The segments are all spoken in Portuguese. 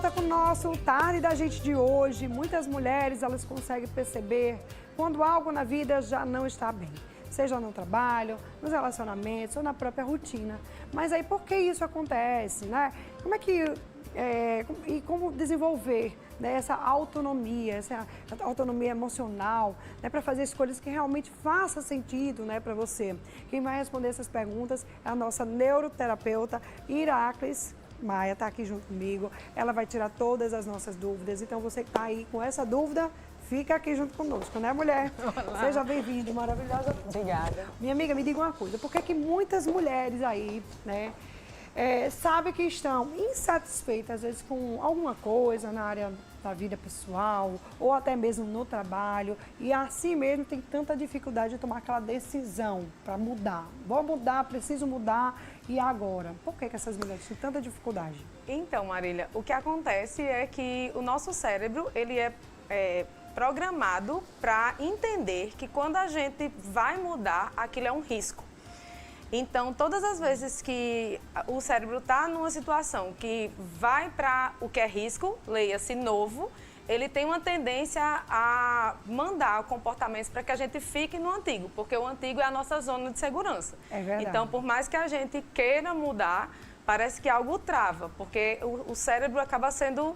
volta com o nosso Tarde da Gente de hoje. Muitas mulheres, elas conseguem perceber quando algo na vida já não está bem. Seja no trabalho, nos relacionamentos ou na própria rotina. Mas aí, por que isso acontece, né? Como é que... e como desenvolver, né, essa autonomia emocional, né, para fazer escolhas que realmente façam sentido, né, para você. Quem vai responder essas perguntas é a nossa neuroterapeuta Iráclis Maia, está aqui junto comigo. Ela vai tirar todas as nossas dúvidas. Então, você que está aí com essa dúvida, fica aqui junto conosco, né, mulher? Olá. Seja bem-vinda, maravilhosa. Obrigada. Minha amiga, me diga uma coisa, por que que muitas mulheres aí, né, sabem que estão insatisfeitas, às vezes, com alguma coisa na área da vida pessoal ou até mesmo no trabalho e assim mesmo tem tanta dificuldade de tomar aquela decisão para mudar. Vou mudar, preciso mudar e agora? Por que que essas mulheres têm tanta dificuldade? Então, Marília, o que acontece é que o nosso cérebro, ele é programado para entender que quando a gente vai mudar, aquilo é um risco. Então, todas as vezes que o cérebro está numa situação que vai para o que é risco, leia-se novo, ele tem uma tendência a mandar comportamentos para que a gente fique no antigo, porque o antigo é a nossa zona de segurança. É verdade. Então, por mais que a gente queira mudar, parece que algo trava, porque o cérebro acaba sendo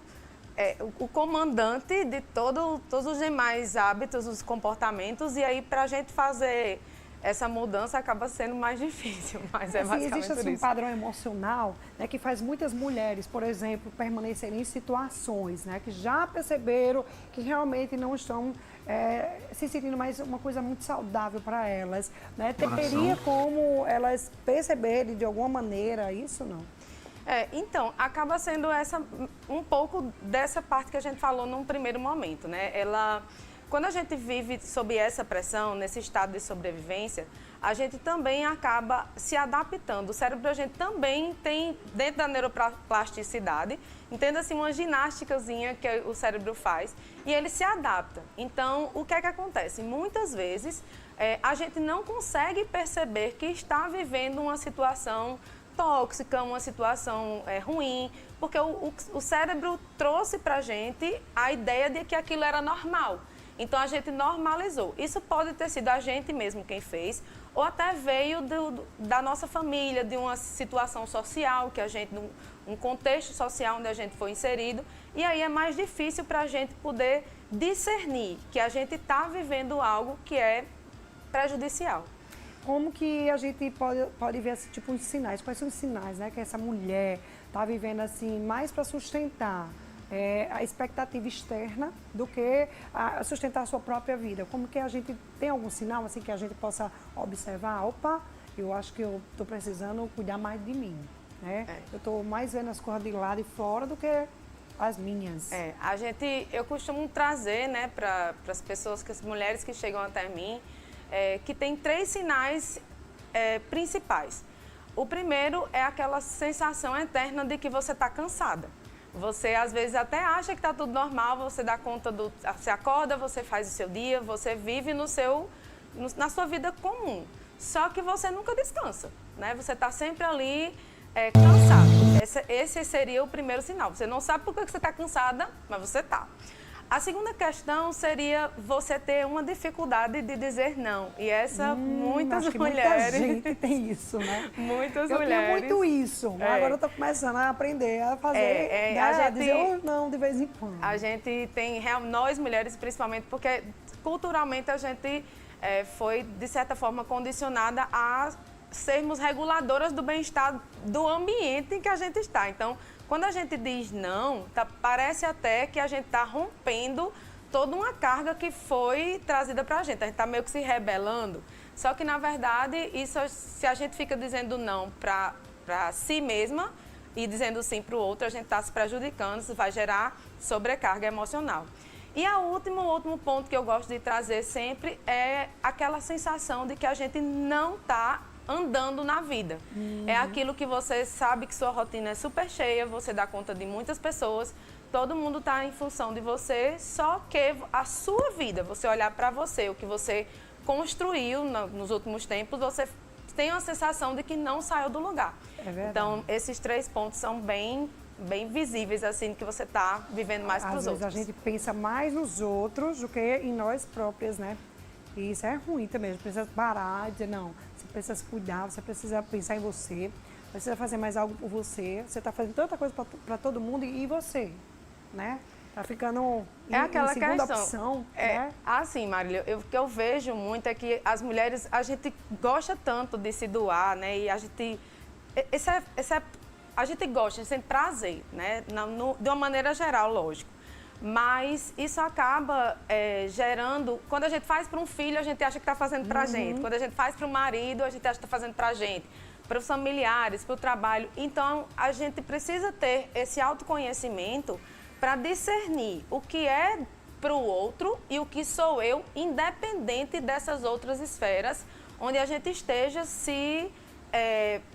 o comandante de todos os demais hábitos, os comportamentos, e aí para a gente fazer essa mudança acaba sendo mais difícil, mas é basicamente existe assim, um isso. padrão emocional, né, que faz muitas mulheres, por exemplo, permanecerem em situações, né, que já perceberam que realmente não estão se sentindo mais uma coisa muito saudável para elas, né? Teria como elas perceberem de alguma maneira isso, não? Então, acaba sendo um pouco dessa parte que a gente falou num primeiro momento, né? Quando a gente vive sob essa pressão, nesse estado de sobrevivência, a gente também acaba se adaptando. O cérebro da gente também tem, dentro da neuroplasticidade, entenda assim, uma ginásticazinha que o cérebro faz e ele se adapta. Então, o que é que acontece? Muitas vezes, a gente não consegue perceber que está vivendo uma situação tóxica, uma situação ruim, porque o cérebro trouxe para a gente a ideia de que aquilo era normal. Então, a gente normalizou. Isso pode ter sido a gente mesmo quem fez, ou até veio da nossa família, de uma situação social, um contexto social onde a gente foi inserido. E aí é mais difícil para a gente poder discernir que a gente está vivendo algo que é prejudicial. Como que a gente pode ver assim, tipo, os sinais? Quais são os sinais, né? Que essa mulher está vivendo assim, mais para sustentar a expectativa externa do que sustentar a sua própria vida. Como que a gente tem algum sinal assim que a gente possa observar? Opa, eu acho que eu estou precisando cuidar mais de mim, né? Eu estou mais vendo as coisas de lá de fora do que as minhas. Eu costumo trazer, né, para as pessoas, as mulheres que chegam até mim, que tem 3 sinais principais. O primeiro é aquela sensação eterna de que você está cansada. Você, às vezes, até acha que está tudo normal, você dá conta você acorda, você faz o seu dia, você vive na sua vida comum. Só que você nunca descansa, né? Você está sempre ali cansado. Esse seria o primeiro sinal. Você não sabe por que você está cansada, mas você está. A segunda questão seria você ter uma dificuldade de dizer não. E muitas acho que mulheres... muita gente tem isso, né? Muitas eu mulheres... Eu tenho muito isso. Agora eu estou começando a aprender a fazer, dizer não de vez em quando. A gente tem, nós mulheres principalmente, porque culturalmente a gente foi, de certa forma, condicionada a sermos reguladoras do bem-estar do ambiente em que a gente está. Então, quando a gente diz não, parece até que a gente está rompendo toda uma carga que foi trazida para a gente. A gente está meio que se rebelando. Só que, na verdade, se a gente fica dizendo não para si mesma e dizendo sim para o outro, a gente está se prejudicando, isso vai gerar sobrecarga emocional. E o último ponto que eu gosto de trazer sempre é aquela sensação de que a gente não está andando na vida. É aquilo que você sabe que sua rotina é super cheia, você dá conta de muitas pessoas, todo mundo está em função de você, só que a sua vida, você olhar para você, o que você construiu nos últimos tempos, você tem uma sensação de que não saiu do lugar. É verdade. Então, esses 3 pontos são bem bem visíveis, assim, que você está vivendo mais para os outros. Às vezes a gente pensa mais nos outros do que em nós próprias, né? E isso é ruim também, a gente precisa parar e dizer, não, você precisa se cuidar, você precisa pensar em você, precisa fazer mais algo por você, você está fazendo tanta coisa para todo mundo e você, né? Tá ficando aquela em segunda questão. opção, né? Assim, Marília, o que eu vejo muito é que as mulheres, a gente gosta tanto de se doar, né? E a gente... a gente gosta, a gente sente prazer, né? De uma maneira geral, lógico. Mas isso acaba gerando... Quando a gente faz para um filho, a gente acha que está fazendo para a gente. Quando a gente faz para o marido, a gente acha que está fazendo para a gente. Para os familiares, para o trabalho. Então, a gente precisa ter esse autoconhecimento para discernir o que é para o outro e o que sou eu, independente dessas outras esferas, onde a gente esteja se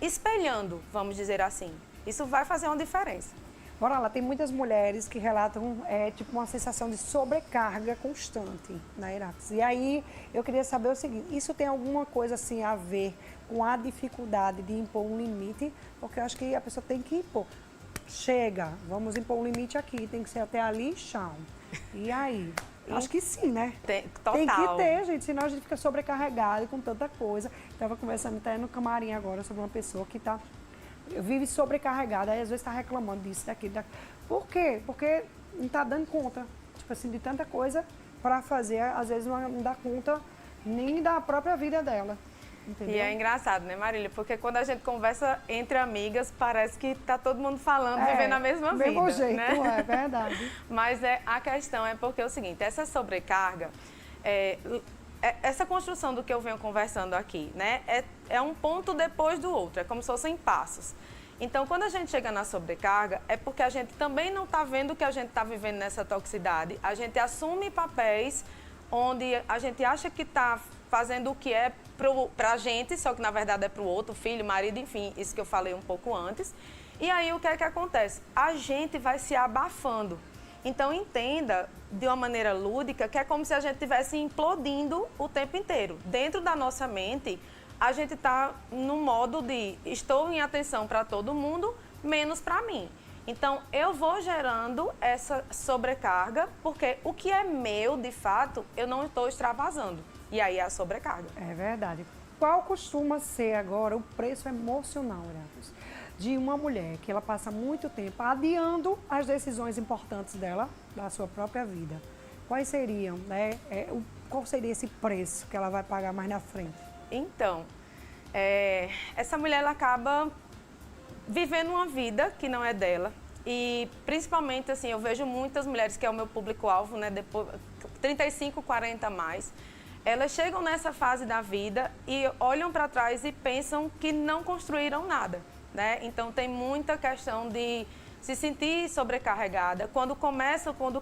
espelhando, vamos dizer assim. Isso vai fazer uma diferença. Bora lá, tem muitas mulheres que relatam tipo uma sensação de sobrecarga constante na Irax. E aí eu queria saber o seguinte, isso tem alguma coisa assim a ver com a dificuldade de impor um limite? Porque eu acho que a pessoa tem que impor. Chega, vamos impor um limite aqui, tem que ser até ali, chão. E aí? Acho que sim, né? Total. Tem que ter, gente, senão a gente fica sobrecarregado com tanta coisa. Estava conversando até no camarim agora sobre uma pessoa que vive sobrecarregada, aí às vezes está reclamando disso, daquilo. Por quê? Porque não está dando conta, tipo assim, de tanta coisa para fazer, às vezes não dá conta nem da própria vida dela. Entendeu? E é engraçado, né, Marília? Porque quando a gente conversa entre amigas, parece que tá todo mundo falando, vivendo a mesma vida. Mesmo jeito, né? É verdade. Mas a questão é porque é o seguinte, essa sobrecarga, essa construção do que eu venho conversando aqui, né, é um ponto depois do outro, é como se fossem passos. Então, quando a gente chega na sobrecarga, é porque a gente também não está vendo o que a gente está vivendo nessa toxicidade. A gente assume papéis onde a gente acha que está fazendo o que é para a gente, só que na verdade é para o outro, filho, marido, enfim, isso que eu falei um pouco antes. E aí o que é que acontece? A gente vai se abafando. Então entenda de uma maneira lúdica que é como se a gente estivesse implodindo o tempo inteiro. Dentro da nossa mente, a gente está no modo de estou em atenção para todo mundo, menos para mim. Então, eu vou gerando essa sobrecarga, porque o que é meu, de fato, eu não estou extravasando. E aí é a sobrecarga. É verdade. Qual costuma ser agora o preço emocional, Irax, de uma mulher que ela passa muito tempo adiando as decisões importantes dela, da sua própria vida? Quais seriam, né? Qual seria esse preço que ela vai pagar mais na frente? Então, essa mulher ela acaba vivendo uma vida que não é dela. E principalmente, assim, eu vejo muitas mulheres, que é o meu público-alvo, né? Depois, 35, 40 a mais. Elas chegam nessa fase da vida e olham para trás e pensam que não construíram nada, né? Então, tem muita questão de se sentir sobrecarregada. Quando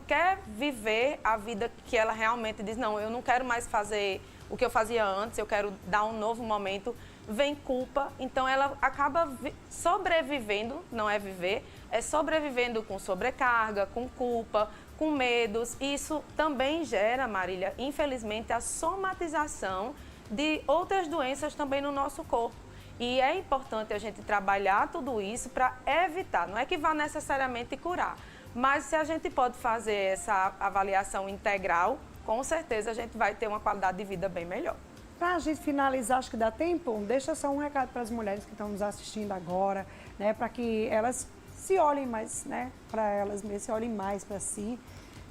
quer viver a vida que ela realmente diz, não, eu não quero mais fazer o que eu fazia antes, eu quero dar um novo momento, vem culpa. Então, ela acaba sobrevivendo, não é viver, é sobrevivendo com sobrecarga, com culpa, com medos. Isso também gera, Marília, infelizmente, a somatização de outras doenças também no nosso corpo. E é importante a gente trabalhar tudo isso para evitar, não é que vá necessariamente curar, mas se a gente pode fazer essa avaliação integral, com certeza a gente vai ter uma qualidade de vida bem melhor. Para a gente finalizar, acho que dá tempo, deixa só um recado para as mulheres que estão nos assistindo agora, né, para que elas se olhem mais, né, para elas mesmas, se olhem mais para si,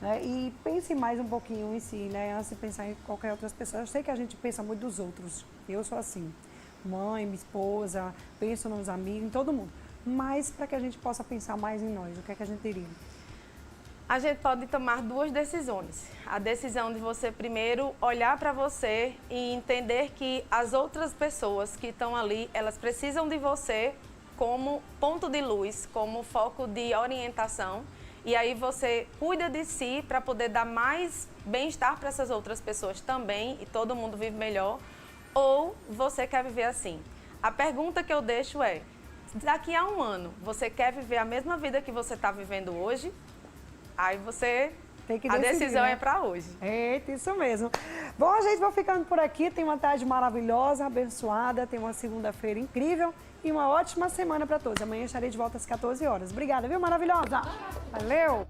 né, e pensem mais um pouquinho em si, né, antes de pensar em qualquer outra pessoa. Eu sei que a gente pensa muito dos outros, eu sou assim, mãe, minha esposa, penso nos amigos, em todo mundo, mas para que a gente possa pensar mais em nós, o que é que a gente teria? A gente pode tomar duas decisões. A decisão de você primeiro olhar para você e entender que as outras pessoas que estão ali, elas precisam de você como ponto de luz, como foco de orientação. E aí você cuida de si para poder dar mais bem-estar para essas outras pessoas também e todo mundo vive melhor. Ou você quer viver assim? A pergunta que eu deixo é, daqui a um ano, você quer viver a mesma vida que você está vivendo hoje? Aí você Tem que A decidir, decisão né? é para hoje. Eita, isso mesmo. Bom, gente, vou ficando por aqui. Tem uma tarde maravilhosa, abençoada. Tem uma segunda-feira incrível e uma ótima semana para todos. Amanhã estarei de volta às 14 horas. Obrigada, viu, maravilhosa? Valeu!